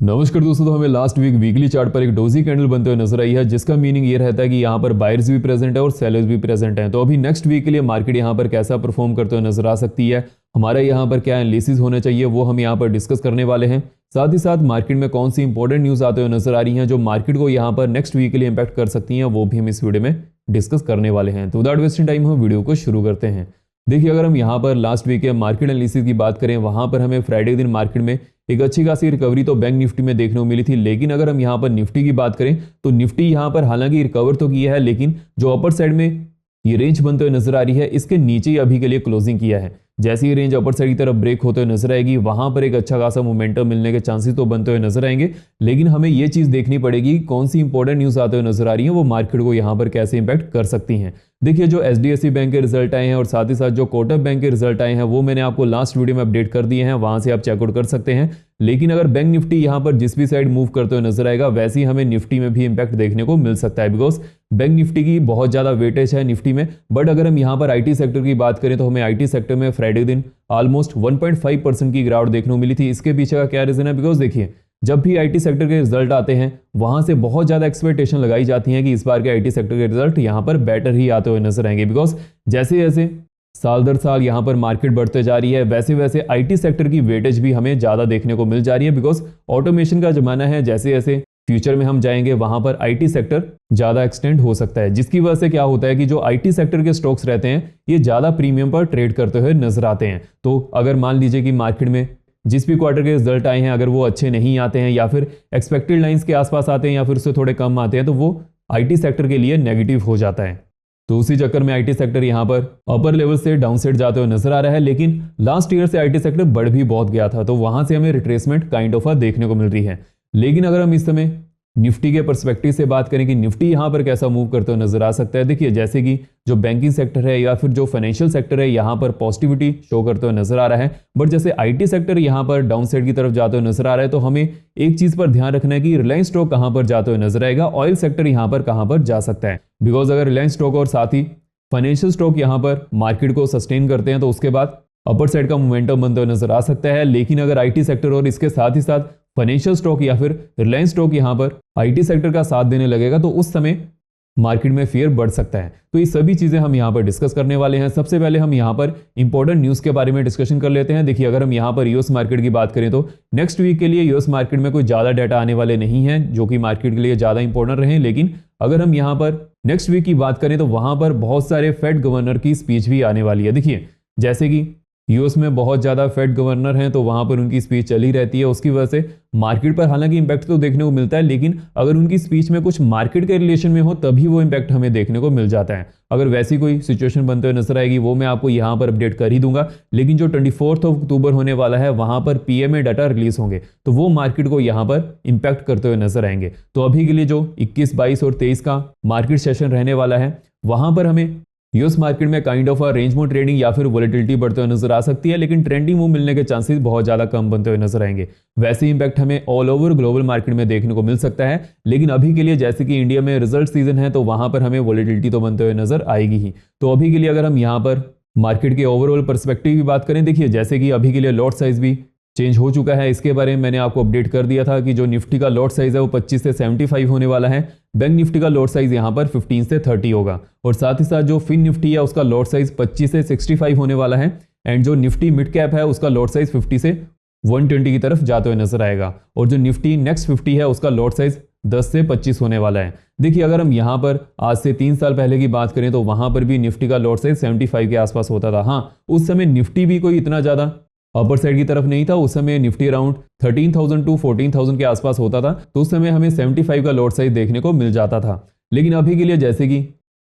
नमस्कार दोस्तों। तो हमें लास्ट वीक वीकली चार्ट पर एक डोजी कैंडल बनते हुए नजर आई है, जिसका मीनिंग ये रहता है कि यहाँ पर बायर्स भी प्रेजेंट है और सेलर्स भी प्रेजेंट हैं। तो अभी नेक्स्ट वीक के लिए मार्केट यहाँ पर कैसा परफॉर्म करते हुए नजर आ सकती है, हमारा यहाँ पर क्या एनालिसिस होना चाहिए, वो हम यहाँ पर डिस्कस करने वाले हैं। साथ ही साथ मार्केट में कौन सी इंपॉर्टेंट न्यूज आते हुए नजर आ रही हैं जो मार्केट को यहाँ पर नेक्स्ट वीक के लिए इंपैक्ट कर सकती हैं, वो भी हम इस वीडियो में डिस्कस करने वाले हैं। तो विदाउट वेस्टिंग टाइम हम वीडियो को शुरू करते हैं। देखिए, अगर हम यहाँ पर लास्ट वीक के मार्केट एनालिसिस की बात करें, वहां पर हमें फ्राइडे दिन मार्केट में एक अच्छी खासी रिकवरी तो बैंक निफ्टी में देखने को मिली थी। लेकिन अगर हम यहाँ पर निफ्टी की बात करें तो निफ्टी यहाँ पर हालांकि रिकवर तो किया है, लेकिन जो अपर साइड में ये रेंज बनते हुए नजर आ रही है, इसके नीचे ही अभी के लिए क्लोजिंग किया है। जैसे ही रेंज अपर साइड की तरफ ब्रेक होते हुए नजर आएगी, वहां पर एक अच्छा खासा मोमेंटम मिलने के चांसेस तो बनते हुए नजर आएंगे। लेकिन हमें यह चीज देखनी पड़ेगी कौन सी इंपॉर्टेंट न्यूज आते हुए नजर आ रही है, वो मार्केट को यहाँ पर कैसे इंपैक्ट कर सकती हैं। देखिए, जो एचडीएफसी बैंक के रिजल्ट आए हैं और साथ ही साथ जो कोटक बैंक के रिजल्ट आए हैं, वो मैंने आपको लास्ट वीडियो में अपडेट कर दिए हैं, वहां से आप चेकआउट कर सकते हैं। लेकिन अगर बैंक निफ्टी यहाँ पर जिस भी साइड मूव करते हुए नजर आएगा, वैसे ही हमें निफ्टी में भी इंपैक्ट देखने को मिल सकता है, बिकॉज बैंक निफ्टी की बहुत ज्यादा वेटेज है निफ्टी में। बट अगर हम यहाँ पर आईटी सेक्टर की बात करें तो हमें आईटी सेक्टर में फ्राइडे दिन ऑलमोस्ट 1.5% की गिरावट देखने को मिली थी। इसके पीछे का क्या रीजन है? बिकॉज देखिए, जब भी आईटी सेक्टर के रिजल्ट आते हैं, वहां से बहुत ज्यादा एक्सपेक्टेशन लगाई जाती है कि इस बार के आईटी सेक्टर के रिजल्ट यहां पर बेटर ही आते हुए नजर आएंगे। बिकॉज जैसे जैसे साल दर साल यहां पर मार्केट बढ़ते जा रही है, वैसे वैसे आईटी सेक्टर की वेटेज भी हमें ज्यादा देखने को मिल जा रही है। बिकॉज ऑटोमेशन का जमाना है, जैसे जैसे फ्यूचर में हम जाएंगे वहां पर आईटी सेक्टर ज्यादा एक्सटेंड हो सकता है, जिसकी वजह से क्या होता है कि जो आईटी सेक्टर के स्टॉक्स रहते हैं, ये ज्यादा प्रीमियम पर ट्रेड करते हुए नजर आते हैं। तो अगर मान लीजिए कि मार्केट में जिस भी क्वार्टर के रिजल्ट आए हैं, अगर वो अच्छे नहीं आते हैं या फिर एक्सपेक्टेड लाइंस के आसपास आते हैं या फिर उससे थोड़े कम आते हैं, तो वो आईटी सेक्टर के लिए नेगेटिव हो जाता है। तो उसी चक्कर में आईटी सेक्टर यहां पर अपर लेवल से डाउन साइड जाते हुए नजर आ रहा है। लेकिन लास्ट ईयर से आईटी सेक्टर बढ़ भी बहुत गया था, तो वहां से हमें रिट्रेसमेंट काइंड ऑफ देखने को मिल रही है। लेकिन अगर हम इस समय निफ्टी के पर्सपेक्टिव से बात करें कि निफ्टी यहां पर कैसा मूव करते हुए नजर आ सकता है, देखिए जैसे कि जो बैंकिंग सेक्टर है या फिर जो फाइनेंशियल सेक्टर है, यहां पर पॉजिटिविटी शो करते हुए नजर आ रहा है। बट जैसे आईटी सेक्टर यहां पर डाउन साइड की तरफ जाते हुए नजर आ रहा है, तो हमें एक चीज पर ध्यान रखना है कि रिलायंस स्टॉक कहां पर जाते हुए नजर आएगा, ऑयल सेक्टर यहां पर कहां पर जा सकता है। बिकॉज अगर रिलायंस स्टॉक और साथ ही फाइनेंशियल स्टॉक यहां पर मार्केट को सस्टेन करते हैं, तो उसके बाद अपर साइड का मोमेंटम बनते हुए नजर आ सकता है। लेकिन अगर आईटी सेक्टर और इसके साथ ही साथ फाइनेंशियल स्टॉक या फिर रिलायंस स्टॉक यहां पर आईटी सेक्टर का साथ देने लगेगा, तो उस समय मार्केट में फियर बढ़ सकता है। तो ये सभी चीजें हम यहां पर डिस्कस करने वाले हैं। सबसे पहले हम यहां पर इंपॉर्टेंट न्यूज के बारे में डिस्कशन कर लेते हैं। देखिए, अगर हम यहां पर यूएस मार्केट की बात करें तो नेक्स्ट वीक के लिए यूएस मार्केट में कोई ज्यादा डाटा आने वाले नहीं है जो कि मार्केट के लिए ज्यादा इंपॉर्टेंट रहे। लेकिन अगर हम यहां पर नेक्स्ट वीक की बात करें तो वहां पर बहुत सारे फेड गवर्नर की स्पीच भी आने वाली है। देखिए, जैसे कि यूएस में बहुत ज्यादा फेड गवर्नर हैं, तो वहां पर उनकी स्पीच चली रहती है। उसकी वजह से मार्केट पर हालांकि इंपैक्ट तो देखने को मिलता है, लेकिन अगर उनकी स्पीच में कुछ मार्केट के रिलेशन में हो तभी वो इंपैक्ट हमें देखने को मिल जाता है। अगर वैसी कोई सिचुएशन बनते हुए नजर आएगी, वो मैं आपको यहां पर अपडेट कर ही दूंगा। लेकिन जो 24 अक्टूबर होने वाला है, वहां पर पीएमए डाटा रिलीज होंगे, तो वो मार्केट को यहां पर इंपैक्ट करते हुए नजर आएंगे। तो अभी के लिए जो 21, 22 और 23 का मार्केट सेशन रहने वाला है, वहां पर हमें यूएस मार्केट में kind of range mode trading या फिर वोलेटिलिटी बढ़ते हुए नजर आ सकती है, लेकिन ट्रेंडिंग मूव मिलने के चांसेस बहुत ज्यादा कम बनते हुए नजर आएंगे। वैसे इंपैक्ट हमें ऑल ओवर ग्लोबल मार्केट में देखने को मिल सकता है। लेकिन अभी के लिए जैसे कि इंडिया में रिजल्ट सीजन है, तो वहां पर हमें वोलेटिलिटी तो बनते हुए नजर आएगी ही। तो अभी के लिए अगर हम यहाँ पर मार्केट के ओवरऑल पर्सपेक्टिव की बात करें, देखिए जैसे कि अभी के लिए लॉट साइज भी चेंज हो चुका है। इसके बारे में मैंने आपको अपडेट कर दिया था कि जो निफ्टी का लॉट साइज है वो 25 से 75 होने वाला है। बैंक निफ्टी का लॉट साइज यहां पर 15 से 30 होगा, और साथ ही साथ जो फिन निफ्टी है उसका लॉट साइज 25 से 65 होने वाला है। एंड जो निफ्टी मिड कैप है उसका लॉट साइज 50 से 120 की तरफ जाते हुए नजर आएगा। और जो निफ्टी नेक्स्ट 50 है उसका लॉट साइज 10 से 25 होने वाला है। देखिए, अगर हम यहाँ पर आज से 3 साल पहले की बात करें तो वहां पर भी निफ्टी का लॉट साइज 75 के आसपास होता था। हाँ, उस समय निफ्टी भी कोई इतना ज्यादा अपर साइड की तरफ नहीं था। उस समय निफ्टी अराउंड 13,000 टू 14,000 के आसपास होता था, तो उस समय हमें 75 का लॉट साइज देखने को मिल जाता था। लेकिन अभी के लिए जैसे कि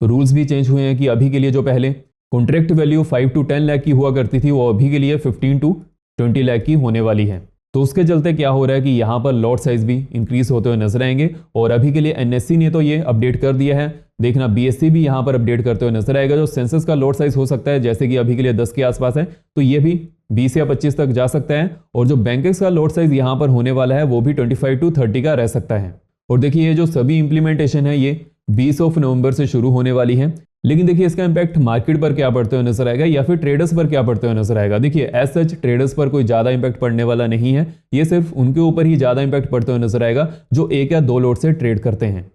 रूल्स भी चेंज हुए हैं कि अभी के लिए जो पहले कॉन्ट्रैक्ट वैल्यू 5 to 10 लाख की हुआ करती थी, वो अभी के लिए 15 to 20 लाख की होने वाली है। तो उसके चलते क्या हो रहा है कि यहाँ पर लॉट साइज भी इंक्रीज होते हुए नजर आएंगे। और अभी के लिए एनएससी ने तो ये अपडेट कर दिया है, देखना बीएससी भी यहाँ पर अपडेट करते हुए नजर आएगा। जो सेंसस का लॉट साइज हो सकता है, जैसे कि अभी के लिए 10 के आसपास है, तो ये भी 20 या 25 तक जा सकता है। और जो बैंकेक्स का लॉट साइज यहाँ पर होने वाला है, वो भी 25 to 30 का रह सकता है। और देखिए, ये जो सभी इंप्लीमेंटेशन है ये 20 नवंबर से शुरू होने वाली है। लेकिन देखिए इसका इंपैक्ट मार्केट पर क्या पड़ते हुए नजर आएगा या फिर ट्रेडर्स पर क्या पड़ते हुए नजर आएगा। देखिए एज सच ट्रेडर्स पर कोई ज्यादा इंपैक्ट पड़ने वाला नहीं है, ये सिर्फ उनके ऊपर ही ज्यादा इंपैक्ट पड़ते हुए नजर आएगा जो 1 या 2 लॉट से ट्रेड करते हैं।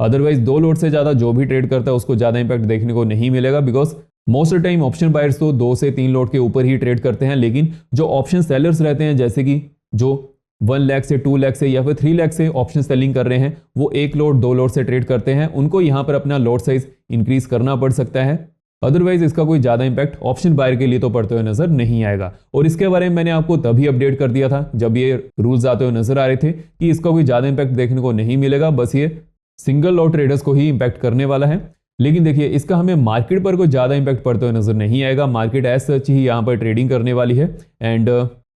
अदरवाइज 2 लॉट से ज्यादा जो भी ट्रेड करता है उसको ज्यादा इंपैक्ट देखने को नहीं मिलेगा, because most of time option buyers तो 2 से 3 लॉट के ऊपर ही ट्रेड करते हैं। लेकिन जो ऑप्शन सेलर्स रहते हैं, जैसे कि जो 1 लाख से 2 लाख से या फिर 3 लाख से ऑप्शन सेलिंग कर रहे हैं, वो 1 लॉट 2 लॉट से ट्रेड करते हैं, उनको यहाँ पर अपना लॉट साइज इंक्रीज करना पड़ सकता है। अदरवाइज इसका कोई ज्यादा इंपैक्ट ऑप्शन बायर के लिए तो पड़ते हुए नजर नहीं आएगा। और इसके बारे में मैंने आपको तभी अपडेट कर दिया था जब ये रूल्स आते हुए नजर आ रहे थे कि इसका कोई ज्यादा इंपैक्ट देखने को नहीं मिलेगा, बस ये सिंगल लॉट ट्रेडर्स को ही इंपैक्ट करने वाला है। लेकिन देखिए इसका हमें मार्केट पर कोई ज्यादा इंपैक्ट पड़ते हुए नजर नहीं आएगा। मार्केट एज सच ही यहाँ पर ट्रेडिंग करने वाली है। एंड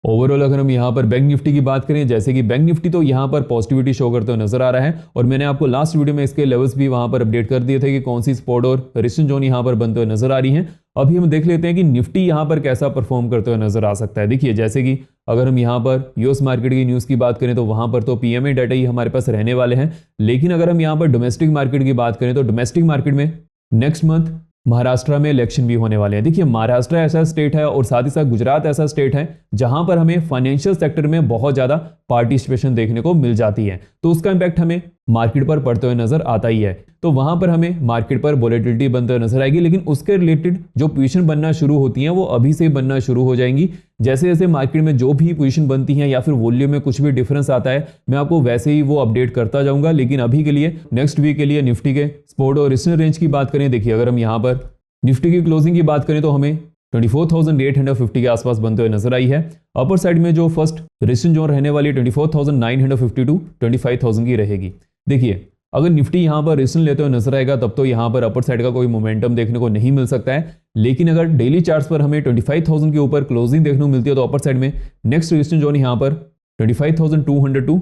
ओवरऑल अगर हम यहाँ पर बैंक निफ्टी की बात करें, जैसे कि बैंक निफ्टी तो यहाँ पर पॉजिटिविटी शो करते हुए नजर आ रहा है, और मैंने आपको लास्ट वीडियो में इसके लेवल्स भी वहां पर अपडेट कर दिए थे कि कौन सी सपोर्ट और रेजिस्टेंस जोन यहाँ पर बनते हुए नजर आ रही हैं। अभी हम देख लेते हैं कि निफ्टी यहाँ पर कैसा परफॉर्म करते हुए नजर आ सकता है। देखिए जैसे कि अगर हम यहाँ पर यूएस मार्केट की न्यूज़ की बात करें तो वहां पर तो पीएमए डाटा ही हमारे पास रहने वाले हैं। लेकिन अगर हम यहाँ पर डोमेस्टिक मार्केट की बात करें तो डोमेस्टिक मार्केट में नेक्स्ट मंथ महाराष्ट्र में इलेक्शन भी होने वाले हैं। देखिए महाराष्ट्र ऐसा स्टेट है और साथ ही साथ गुजरात ऐसा स्टेट है जहां पर हमें फाइनेंशियल सेक्टर में बहुत ज्यादा पार्टिसिपेशन देखने को मिल जाती है, तो उसका इंपैक्ट हमें मार्केट पर पड़ते हुए नजर आता ही है। तो वहां पर हमें मार्केट पर वोलेटिलिटी बनते हुए नजर आएगी, लेकिन उसके रिलेटेड जो पोजीशन बनना शुरू होती हैं वो अभी से बनना शुरू हो जाएंगी। जैसे जैसे मार्केट में जो भी पोजीशन बनती है या फिर वॉल्यूम में कुछ भी डिफरेंस आता है, मैं आपको वैसे ही वो अपडेट करता जाऊंगा। लेकिन अभी के लिए नेक्स्ट वीक के लिए निफ्टी के सपोर्ट और रेजिस्टेंस रेंज की बात करें, देखिए अगर हम यहाँ पर निफ्टी की क्लोजिंग की बात करें तो हमें 24,850 के आसपास बनते हुए नजर आई है। अपर साइड में जो फर्स्ट रेजिस्टेंस जोन रहने वाली 24,950 टू 25,000 की रहेगी। देखिए अगर निफ्टी यहाँ पर रेजिस्टेंस लेते हुए नजर आएगा तब तो यहाँ पर अपर साइड का कोई मोमेंटम देखने को नहीं मिल सकता है। लेकिन अगर डेली चार्ट्स पर हमें 25,000 के ऊपर क्लोजिंग देखने को मिलती है तो अपर साइड में नेक्स्ट रेजिस्टेंस जोन यहाँ पर 25,200 टू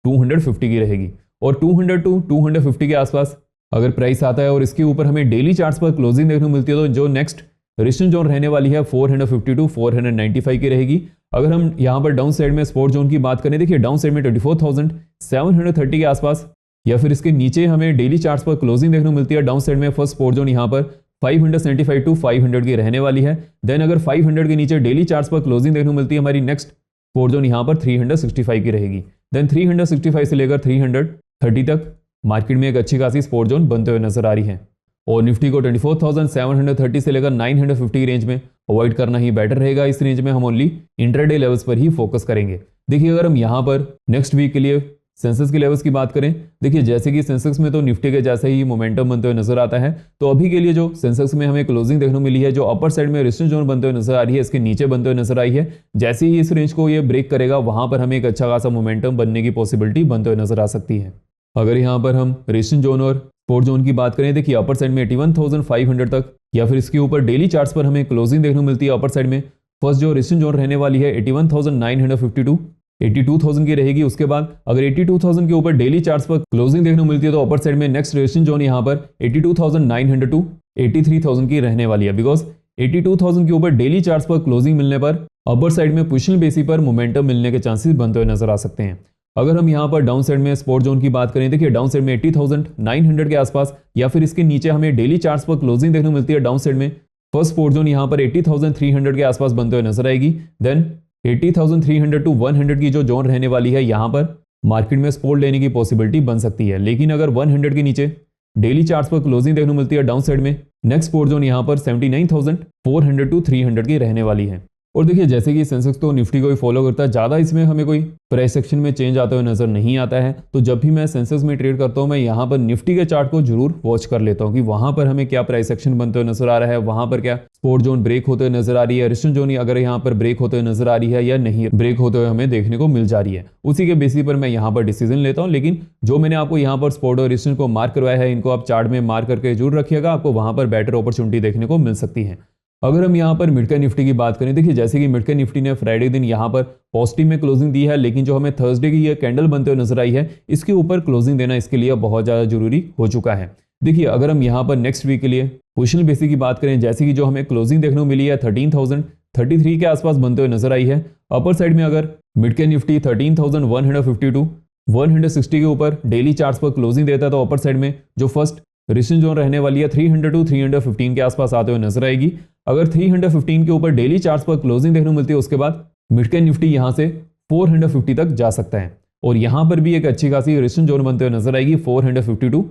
250 की रहेगी। और 200 टू 250 के आसपास अगर प्राइस आता है और इसके ऊपर हमें डेली चार्ट्स पर क्लोजिंग देखने को मिलती है तो जो नेक्स्ट रेजिस्टेंस जोन रहने वाली है 450 टू 495 की रहेगी। अगर हम यहाँ पर डाउन साइड में सपोर्ट जोन की बात करें, देखिए डाउन साइड में 24,730 के आसपास या फिर इसके नीचे हमें डेली चार्ट्स पर क्लोजिंग देखने को मिलती है। डाउन साइड में फर्स्ट सपोर्ट जोन यहाँ पर 575 टू 500 की रहने वाली है। देन अगर 500 के नीचे डेली चार्ट्स पर क्लोजिंग देखने को मिलती है, हमारी नेक्स्ट सपोर्ट जोन यहाँ पर 365 की रहेगी। देन 365 से लेकर 330 तक मार्केट में एक अच्छी खासी सपोर्ट जोन बनते हुए नजर आ रही है। और निफ्टी को 24,730 से लेकर 950 की रेंज में अवॉइड करना ही बेटर रहेगा। इस रेंज में हम ओनली इंट्राडे लेवल्स पर ही फोकस करेंगे। देखिए अगर हम यहाँ पर नेक्स्ट वीक के लिए सेंसेक्स के लेवल्स की बात करें, देखिए जैसे कि सेंसेक्स में तो निफ्टी के जैसे ही मोमेंटम बनते हुए नजर आता है, तो अभी के लिए जो सेंसेक्स में हमें क्लोजिंग देखने को मिली है, जो अपर साइड में रेजिस्टेंस जोन बनते हुए नजर आ रही है, इसके नीचे बनते हुए नजर आई है। जैसे ही इस रेंज को ये ब्रेक करेगा वहां पर हमें एक अच्छा खासा मोमेंटम बनने की पॉसिबिलिटी बनते हुए नजर आ सकती है। अगर यहाँ पर हम रेजिस्टेंस जोन और सपोर्ट जोन की बात करें, देखिए अपर साइड में 81,500 तक या फिर इसके ऊपर डेली चार्ट्स पर हमें क्लोजिंग देखने को मिलती है। अपर साइड में फर्स्ट जो रेजिस्टेंस जोन रहने वाली है 81,950 टू 82,000 की रहेगी। उसके बाद अगर 82,000 के ऊपर डेली चार्ट्स पर क्लोजिंग देखने को मिलती है तो अपर साइड में नेक्स्ट रेजिस्टेंस जोन यहाँ पर 82,900 टू 83,000 की रहने वाली है। बिकॉज 82,000 के ऊपर डेली चार्ट्स पर क्लोजिंग मिलने पर अपर साइड में पोजीशनल बेसिस पर मोमेंटम मिलने के चांसेस बनते हुए नजर आ सकते हैं। अगर हम यहाँ पर डाउन साइड में सपोर्ट जोन की बात करें, देखिए डाउन साइड में 80,900 के आसपास या फिर इसके नीचे हमें डेली चार्ट्स पर क्लोजिंग देखने को मिलती है। डाउन साइड में फर्स्ट सपोर्ट जोन यहाँ पर 80,300 के आसपास बनते हुए नजर आएगी। देन 80,300 टू 100 की जो जोन रहने वाली है, यहाँ पर मार्केट में सपोर्ट लेने की पॉसिबिलिटी बन सकती है। लेकिन अगर 100 के नीचे डेली चार्ट्स पर क्लोजिंग देखने को मिलती है डाउन साइड में, नेक्स्ट सपोर्ट जोन यहाँ पर 79,400 टू 300 की रहने वाली है। और देखिए जैसे कि सेंसेक्स तो निफ्टी को ही फॉलो करता है, ज़्यादा इसमें हमें कोई प्राइस सेक्शन में चेंज आता हुआ नजर नहीं आता है। तो जब भी मैं सेंसेक्स में ट्रेड करता हूँ मैं यहाँ पर निफ्टी के चार्ट को जरूर वॉच कर लेता हूँ कि वहाँ पर हमें क्या प्राइस सेक्शन बनते हुए नजर आ रहा है, वहाँ पर क्या सपोर्ट जोन ब्रेक होते हुए नजर आ रही है, रेजिस्टेंस जोन अगर यहाँ पर ब्रेक होते हुए नजर आ रही है या नहीं ब्रेक होते हुए हमें देखने को मिल जा रही है। उसी के बेसिस पर मैं यहाँ पर डिसीजन लेता हूँ। लेकिन जो मैंने आपको यहाँ पर सपोर्ट और रेजिस्टेंस को मार्क करवाया है, इनको आप चार्ट में मार्क करके जरूर रखिएगा, आपको वहाँ पर बेटर अपॉर्चुनिटी देखने को मिल सकती है। अगर हम यहाँ पर मिड कैप निफ्टी की बात करें, देखिए जैसे कि मिड कैप निफ्टी ने फ्राइडे दिन यहाँ पर पॉजिटिव में क्लोजिंग दी है, लेकिन जो हमें थर्सडे की ये कैंडल बनते हुए नजर आई है, इसके ऊपर क्लोजिंग देना इसके लिए बहुत ज़्यादा जरूरी हो चुका है। देखिए अगर हम यहाँ पर नेक्स्ट वीक के लिए पोजिशनल बेसिस की बात करें, जैसे कि जो हमें क्लोजिंग देखने को मिली है 13,033 के आसपास बनते हुए नजर आई है। अपर साइड में अगर मिड कैप निफ्टी 13,150 टू 160 के ऊपर डेली चार्ट्स पर क्लोजिंग देता है तो अपर साइड में जो फर्स्ट रेजिस्टेंस जोन रहने वाली है 300 टू 315 के आसपास आते हुए नजर आएगी। अगर 315 के ऊपर डेली चार्ट्स पर क्लोजिंग देखने को मिलती है उसके बाद मिड कैप निफ्टी यहां से 450 तक जा सकता है और यहां पर भी एक अच्छी खासी रेजिस्टेंस जोन बनते हुए नजर आएगी 450 टू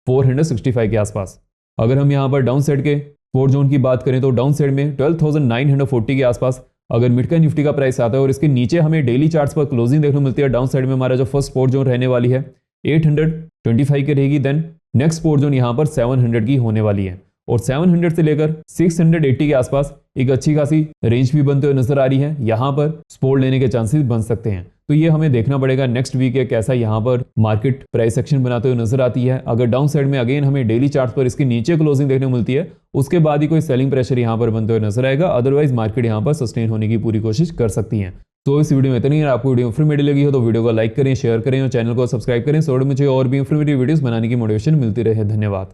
465 के आसपास। अगर हम यहां पर डाउन साइड के सपोर्ट जोन की बात करें तो डाउन साइड में 12,940 के आसपास अगर मिड कैप निफ्टी का प्राइस आता है और इसके नीचे हमें डेली चार्ट्स पर क्लोजिंग देखने को मिलती है, डाउन साइड में हमारा जो फर्स्ट सपोर्ट जोन रहने वाली है 825 की रहेगी, देन नेक्स्ट सपोर्ट जोन यहां पर 700 की होने वाली है और 700 से लेकर 680 के आसपास एक अच्छी खासी रेंज भी बनते हुए नजर आ रही है। यहां पर सपोर्ट लेने के चांसेस बन सकते हैं, तो ये हमें देखना पड़ेगा नेक्स्ट वीक है कैसा यहां पर मार्केट प्राइस एक्शन बनाते हुए नजर आती है। अगर डाउन साइड में अगेन हमें डेली चार्ट पर इसके नीचे क्लोजिंग देखने को मिलती है उसके बाद ही कोई सेलिंग प्रेशर यहां पर बनते हुए नजर आएगा, अदरवाइज मार्केट यहां पर सस्टेन होने की पूरी कोशिश कर सकती है। तो इस वीडियो में इतना ही है। आपको वीडियो इन्फॉर्मेटिव लगी हो तो वीडियो को लाइक करें, शेयर करें और चैनल को सब्सक्राइब करें, सो मुझे और भी इन्फॉर्मेटिव वीडियोस बनाने की मोटिवेशन मिलती रहे। धन्यवाद।